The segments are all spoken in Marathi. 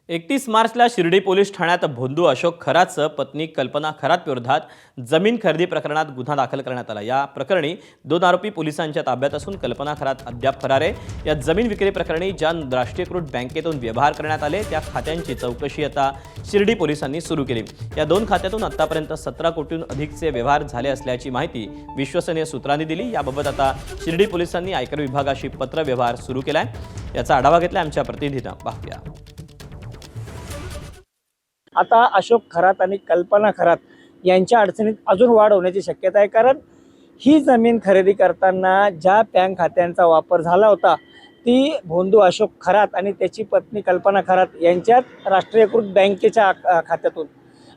31 मार्चला शिर्डी पोलीस ठाण्यात भोंदू अशोक खरातचं पत्नी कल्पना खरात विरोधात जमीन खरेदी प्रकरणात गुन्हा दाखल करण्यात आला। या प्रकरणी 2 आरोपी पोलिसांच्या ताब्यात असून कल्पना खरात अद्याप फरार आहे। या जमीन विक्री प्रकरणी ज्या राष्ट्रीयकृत बँकेतून व्यवहार करण्यात आले त्या खात्यांची चौकशी आता शिर्डी पोलिसांनी सुरू केली। या 2 खात्यातून आतापर्यंत 17 कोटींहून अधिकचे व्यवहार झाले असल्याची माहिती विश्वसनीय सूत्रांनी दिली। याबाबत आता शिर्डी पोलिसांनी आयकर विभागाशी पत्र व्यवहार सुरू केलाय। याचा आढावा घेतला आमच्या प्रतिनिधीनं, पाहूया। आता अशोक खरात आणि कल्पना खरात यांच्या अडचणीत अजून वाढ होण्याची शक्यता आहे, कारण ही जमीन खरेदी करताना ज्या बँक खात्यांचा वापर झाला होता ती भोंदू अशोक खरात आणि त्याची पत्नी कल्पना खरात यांच्यात राष्ट्रीयकृत बँकेच्या खात्यातून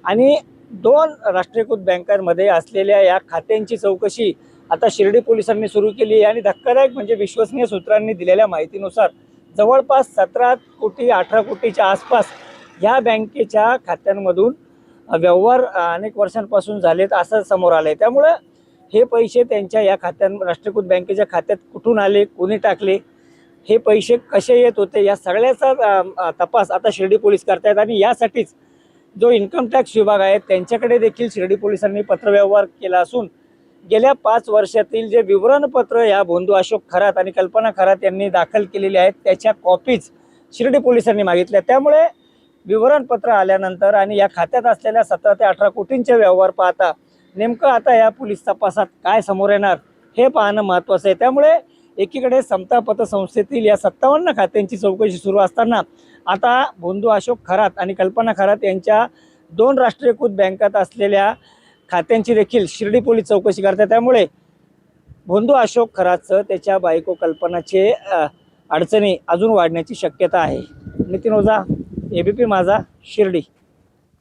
आणि 2 राष्ट्रीयकृत बँकांमध्ये असलेल्या या खात्यांची चौकशी आता शिर्डी पोलिसांनी सुरू केली आहे। आणि धक्कादायक म्हणजे विश्वसनीय सूत्रांनी दिलेल्या माहितीनुसार जवळपास 17 कोटी 18 कोटीच्या आसपास या बँकेच्या खात्यांमधून व्यवहार अनेक वर्षांपासून झालेत असं समोर आलंय। त्यामुळे हे पैसे त्यांच्या या राष्ट्रीयकृत बँकेच्या खात्यात कुठून आले, कोणी टाकले, हे पैसे कसे येत होते, या सगळ्याचा तपास आता शिर्डी पोलीस करतायत। आणि यासाठीच जो इन्कम टॅक्स विभाग आहे त्यांच्याकडे देखील शिर्डी पोलिसांनी पत्रव्यवहार केला असून गेल्या 5 वर्षातील जे विवरणपत्र या भोंदू अशोक खरात आणि कल्पना खरात यांनी दाखल केलेले आहेत त्याच्या कॉपीज शिर्डी पोलिसांनी मागितल्या। त्यामुळे विवरणपत्र आल्यानंतर आणि या खात्यात असलेल्या 17 ते 18 कोटींचे व्यवहार पाहता नेमकं आता या पोलीस तपासात काय समोर येणार हे पाहणं महत्त्वाचं आहे। त्यामुळे एकीकडे समता पतसंस्थेतील या 57 खात्यांची चौकशी सुरू असताना आता भोंदू अशोक खरात आणि कल्पना खरात यांच्या 2 राष्ट्रीयकृत बँकात असलेल्या खात्यांची देखील शिर्डी पोलीस चौकशी करतात। त्यामुळे भोंदू अशोक खरातचं त्याच्या बायको कल्पनाचे अडचणी अजून वाढण्याची शक्यता आहे। नितीन ओझा, एबीपी माझा, शिर्डी।